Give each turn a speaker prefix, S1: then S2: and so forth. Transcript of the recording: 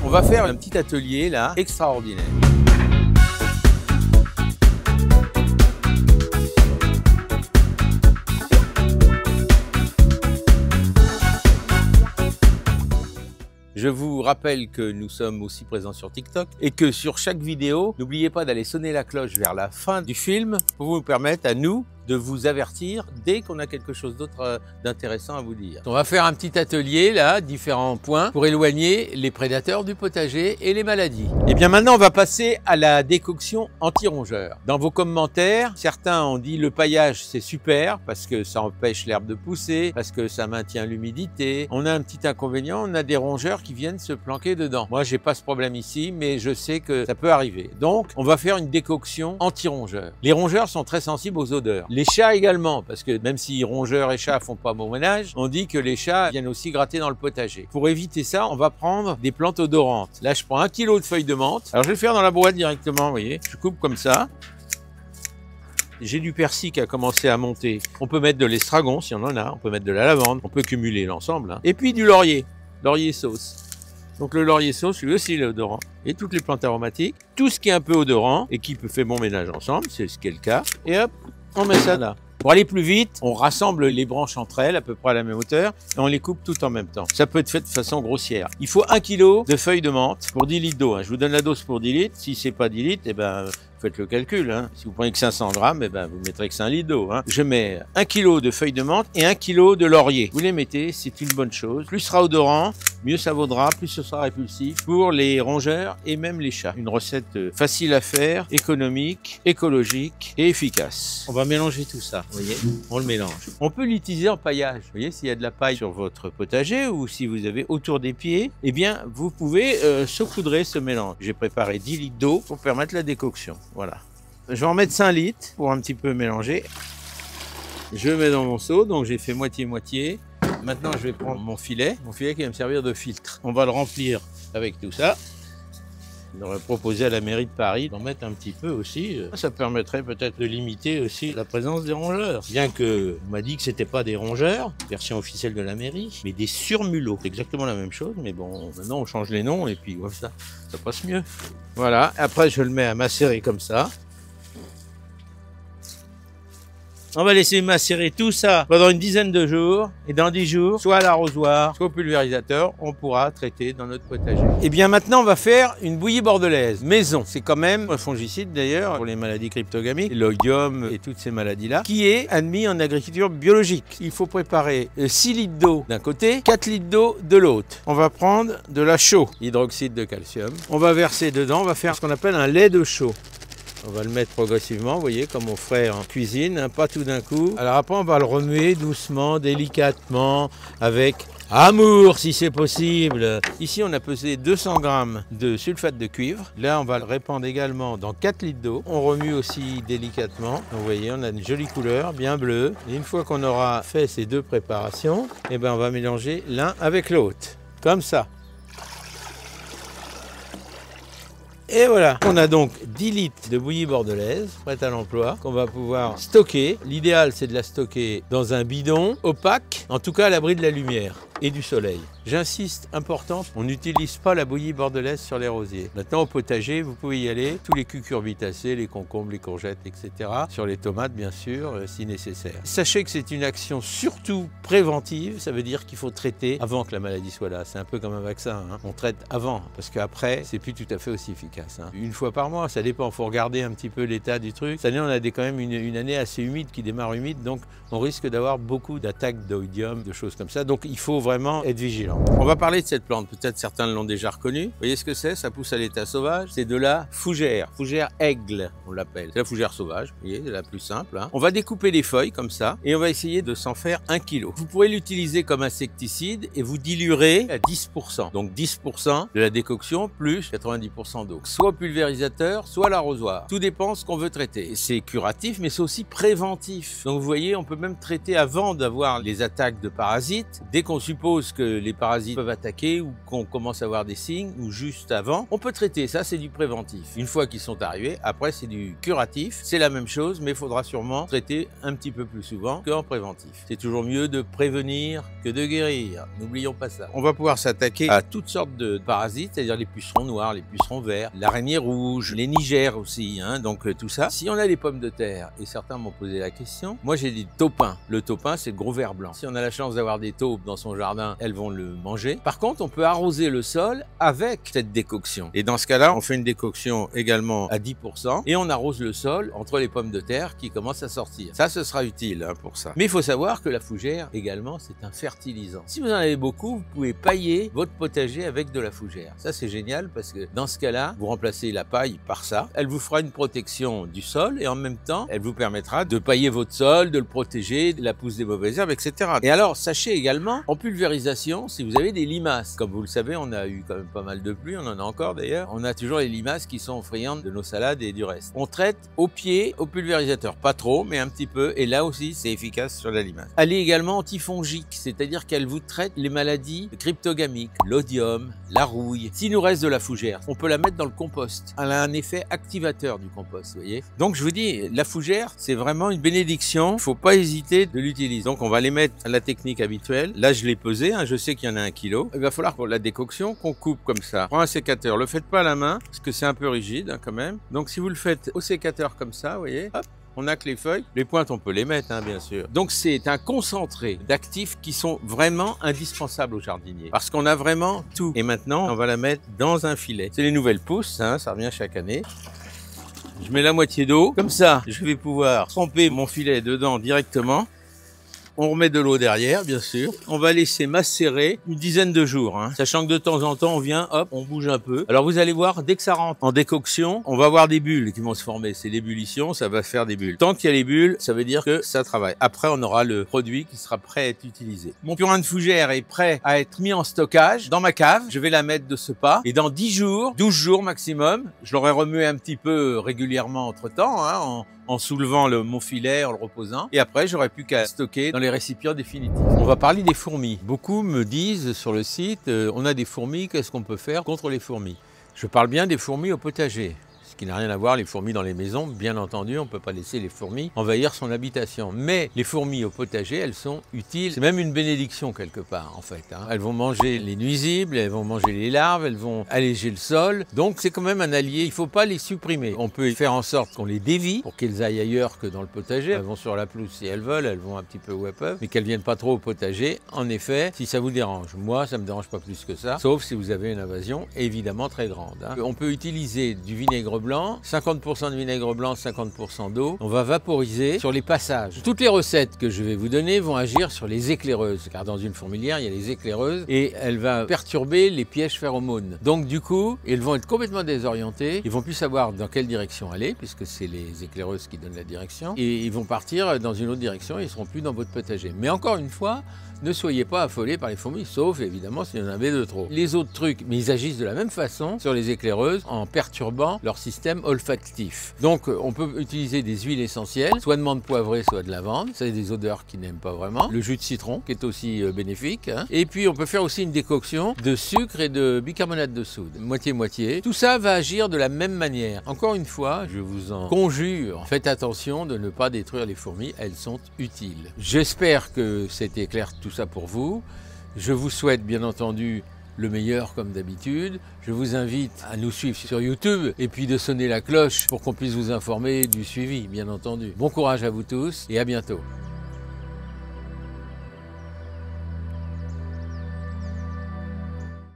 S1: On va faire un petit atelier là, extraordinaire. Je vous rappelle que nous sommes aussi présents sur TikTok et que sur chaque vidéo, n'oubliez pas d'aller sonner la cloche vers la fin du film pour vous permettre à nous de vous avertir dès qu'on a quelque chose d'autre d'intéressant à vous dire. On va faire un petit atelier là, différents points pour éloigner les prédateurs du potager et les maladies. Et bien maintenant, on va passer à la décoction anti-rongeur. Dans vos commentaires, certains ont dit le paillage c'est super parce que ça empêche l'herbe de pousser, parce que ça maintient l'humidité. On a un petit inconvénient, on a des rongeurs qui viennent se planquer dedans. Moi, j'ai pas ce problème ici, mais je sais que ça peut arriver. Donc, on va faire une décoction anti-rongeur. Les rongeurs sont très sensibles aux odeurs. Les chats également, parce que même si rongeurs et chats font pas bon ménage, on dit que les chats viennent aussi gratter dans le potager. Pour éviter ça, on va prendre des plantes odorantes. Là, je prends 1 kg de feuilles de menthe. Alors, je vais le faire dans la boîte directement, vous voyez. Je coupe comme ça. J'ai du persil qui a commencé à monter. On peut mettre de l'estragon si on en a. On peut mettre de la lavande. On peut cumuler l'ensemble. Hein. Et puis du laurier. Laurier sauce. Donc le laurier sauce, lui aussi, il est odorant. Et toutes les plantes aromatiques. Tout ce qui est un peu odorant et qui peut faire bon ménage ensemble, c'est ce qui est le cas. Et hop, on met ça là. Pour aller plus vite, on rassemble les branches entre elles, à peu près à la même hauteur, et on les coupe toutes en même temps. Ça peut être fait de façon grossière. Il faut 1 kg de feuilles de menthe pour 10 litres d'eau. Hein. Je vous donne la dose pour 10 litres. Si c'est pas 10 litres, eh ben, faites le calcul. Hein. Si vous prenez que 500 grammes, eh ben, vous mettrez que 5 litres d'eau. Hein. Je mets 1 kg de feuilles de menthe et 1 kg de laurier. Vous les mettez, c'est une bonne chose. Plus ce sera odorant, mieux ça vaudra, plus ce sera répulsif pour les rongeurs et même les chats. Une recette facile à faire, économique, écologique et efficace. On va mélanger tout ça, vous voyez, on le mélange. On peut l'utiliser en paillage. Vous voyez, s'il y a de la paille sur votre potager ou si vous avez autour des pieds, eh bien, vous pouvez saupoudrer ce mélange. J'ai préparé 10 litres d'eau pour permettre la décoction. Voilà. Je vais en mettre 5 litres pour un petit peu mélanger. Je mets dans mon seau, donc j'ai fait moitié-moitié. Maintenant, je vais prendre mon filet qui va me servir de filtre. On va le remplir avec tout ça. J'aurais proposé à la mairie de Paris d'en mettre un petit peu aussi. Ça permettrait peut-être de limiter aussi la présence des rongeurs. Bien que on m'a dit que c'était pas des rongeurs, version officielle de la mairie, mais des surmulots. C'est exactement la même chose, mais bon, maintenant on change les noms et puis voilà, ça passe mieux. Voilà, après je le mets à macérer comme ça. On va laisser macérer tout ça pendant une dizaine de jours et dans 10 jours, soit à l'arrosoir, soit au pulvérisateur, on pourra traiter dans notre potager. Et bien maintenant, on va faire une bouillie bordelaise maison. C'est quand même un fongicide d'ailleurs pour les maladies cryptogamiques, l'oïdium et toutes ces maladies-là, qui est admis en agriculture biologique. Il faut préparer 6 litres d'eau d'un côté, 4 litres d'eau de l'autre. On va prendre de la chaux, hydroxyde de calcium. On va verser dedans, on va faire ce qu'on appelle un lait de chaux. On va le mettre progressivement, vous voyez, comme on ferait en cuisine, hein, pas tout d'un coup. Alors après, on va le remuer doucement, délicatement, avec amour si c'est possible. Ici, on a pesé 200 grammes de sulfate de cuivre. Là, on va le répandre également dans 4 litres d'eau. On remue aussi délicatement. Donc, vous voyez, on a une jolie couleur, bien bleue. Et une fois qu'on aura fait ces deux préparations, eh ben, on va mélanger l'un avec l'autre, comme ça. Et voilà, on a donc 10 litres de bouillie bordelaise, prête à l'emploi, qu'on va pouvoir stocker. L'idéal, c'est de la stocker dans un bidon opaque, en tout cas à l'abri de la lumière et du soleil. J'insiste, important, on n'utilise pas la bouillie bordelaise sur les rosiers. Maintenant, au potager, vous pouvez y aller, tous les cucurbitacées, les concombres, les courgettes, etc. Sur les tomates, bien sûr, si nécessaire. Sachez que c'est une action surtout préventive, ça veut dire qu'il faut traiter avant que la maladie soit là. C'est un peu comme un vaccin, hein. On traite avant, parce qu'après, c'est plus tout à fait aussi efficace. Hein. Une fois par mois, ça dépend, il faut regarder un petit peu l'état du truc. Cette année, on a quand même une année assez humide, qui démarre humide, donc on risque d'avoir beaucoup d'attaques d'oïdium, de choses comme ça. Donc il faut vraiment être vigilant. On va parler de cette plante, peut-être certains l'ont déjà reconnue. Vous voyez ce que c'est? Ça pousse à l'état sauvage. C'est de la fougère aigle, on l'appelle. C'est la fougère sauvage, vous voyez, c'est la plus simple. Hein. On va découper les feuilles comme ça et on va essayer de s'en faire 1 kg. Vous pourrez l'utiliser comme insecticide et vous diluerez à 10%. Donc 10% de la décoction plus 90% d'eau. Soit au pulvérisateur, soit à l'arrosoir. Tout dépend ce qu'on veut traiter. C'est curatif, mais c'est aussi préventif. Donc vous voyez, on peut même traiter avant d'avoir les attaques de parasites. Dès qu'on suppose suppose que les parasites peuvent attaquer ou qu'on commence à avoir des signes ou juste avant, on peut traiter. Ça, c'est du préventif. Une fois qu'ils sont arrivés, après, c'est du curatif. C'est la même chose, mais il faudra sûrement traiter un petit peu plus souvent qu'en préventif. C'est toujours mieux de prévenir que de guérir. N'oublions pas ça. On va pouvoir s'attaquer à toutes sortes de parasites, c'est-à-dire les pucerons noirs, les pucerons verts, l'araignée rouge, les nigères aussi, donc tout ça. Si on a des pommes de terre, et certains m'ont posé la question, moi j'ai dit taupin. Le taupin, c'est le gros ver blanc. Si on a la chance d'avoir des taupes dans son jardin, elles vont le manger. Par contre, on peut arroser le sol avec cette décoction. Et dans ce cas-là, on fait une décoction également à 10% et on arrose le sol entre les pommes de terre qui commencent à sortir. Ça, ce sera utile pour ça. Mais il faut savoir que la fougère, également, c'est un fertilisant. Si vous en avez beaucoup, vous pouvez pailler votre potager avec de la fougère. Ça, c'est génial parce que dans ce cas-là, vous remplacez la paille par ça. Elle vous fera une protection du sol et en même temps, elle vous permettra de pailler votre sol, de le protéger de la pousse des mauvaises herbes, etc. Et alors, sachez également, en pulvérisation, si vous avez des limaces, comme vous le savez, on a eu quand même pas mal de pluie, on en a encore d'ailleurs, on a toujours les limaces qui sont friandes de nos salades et du reste. On traite au pied, au pulvérisateur, pas trop, mais un petit peu, et là aussi, c'est efficace sur la limace. Elle est également antifongique, c'est-à-dire qu'elle vous traite les maladies cryptogamiques, l'odium, la rouille. S'il nous reste de la fougère, on peut la mettre dans le compost. Elle a un effet activateur du compost, vous voyez. Donc je vous dis, la fougère, c'est vraiment une bénédiction, il ne faut pas hésiter de l'utiliser. Donc on va les mettre à la technique habituelle. Là, je l'ai pesé, je sais qu'il y en a 1 kilo. Il va falloir pour la décoction qu'on coupe comme ça. Prends un sécateur, le faites pas à la main, parce que c'est un peu rigide quand même. Donc si vous le faites au sécateur comme ça, vous voyez, hop, on n'a que les feuilles. Les pointes, on peut les mettre, bien sûr. Donc, c'est un concentré d'actifs qui sont vraiment indispensables aux jardiniers. Parce qu'on a vraiment tout. Et maintenant, on va la mettre dans un filet. C'est les nouvelles pousses, ça revient chaque année. Je mets la moitié d'eau. Comme ça, je vais pouvoir tremper mon filet dedans directement. On remet de l'eau derrière, bien sûr. On va laisser macérer une dizaine de jours, sachant que de temps en temps, on vient, hop, on bouge un peu. Alors vous allez voir, dès que ça rentre en décoction, on va avoir des bulles qui vont se former. C'est l'ébullition, ça va faire des bulles. Tant qu'il y a les bulles, ça veut dire que ça travaille. Après, on aura le produit qui sera prêt à être utilisé. Mon purin de fougère est prêt à être mis en stockage dans ma cave. Je vais la mettre de ce pas. Et dans 10 jours, 12 jours maximum, je l'aurai remué un petit peu régulièrement entre-temps, en soulevant mon filet, en le reposant. Et après, j'aurai plus qu'à stocker dans les récipients définitifs. On va parler des fourmis. Beaucoup me disent sur le site, on a des fourmis, qu'est-ce qu'on peut faire contre les fourmis? Je parle bien des fourmis au potager. Ce qui n'a rien à voir, les fourmis dans les maisons, bien entendu, on ne peut pas laisser les fourmis envahir son habitation. Mais les fourmis au potager, elles sont utiles. C'est même une bénédiction quelque part, en fait. Elles vont manger les nuisibles, elles vont manger les larves, elles vont alléger le sol. Donc c'est quand même un allié, il ne faut pas les supprimer. On peut faire en sorte qu'on les dévie pour qu'elles aillent ailleurs que dans le potager. Elles vont sur la pelouse si elles veulent, elles vont un petit peu où elles peuvent, mais qu'elles ne viennent pas trop au potager. En effet, si ça vous dérange, moi ça ne me dérange pas plus que ça, sauf si vous avez une invasion évidemment très grande. On peut utiliser du vinaigre blanc, 50% de vinaigre blanc, 50% d'eau. On va vaporiser sur les passages. Toutes les recettes que je vais vous donner vont agir sur les éclaireuses, car dans une fourmilière, il y a les éclaireuses et elle va perturber les pièges phéromones. Donc du coup, elles vont être complètement désorientées, ils vont plus savoir dans quelle direction aller, puisque c'est les éclaireuses qui donnent la direction, et ils vont partir dans une autre direction et ils seront plus dans votre potager. Mais encore une fois, ne soyez pas affolés par les fourmis, sauf évidemment s'il y en avait de trop. Les autres trucs, mais ils agissent de la même façon sur les éclaireuses en perturbant leur système olfactif. Donc on peut utiliser des huiles essentielles, soit de menthe poivrée, soit de lavande. C'est des odeurs qu'ils n'aiment pas vraiment. Le jus de citron qui est aussi bénéfique. Et puis on peut faire aussi une décoction de sucre et de bicarbonate de soude, moitié-moitié. Tout ça va agir de la même manière. Encore une fois, je vous en conjure, faites attention de ne pas détruire les fourmis, elles sont utiles. J'espère que c'était clair tout ça pour vous. Je vous souhaite bien entendu le meilleur comme d'habitude. Je vous invite à nous suivre sur YouTube et puis de sonner la cloche pour qu'on puisse vous informer du suivi, bien entendu. Bon courage à vous tous et à bientôt.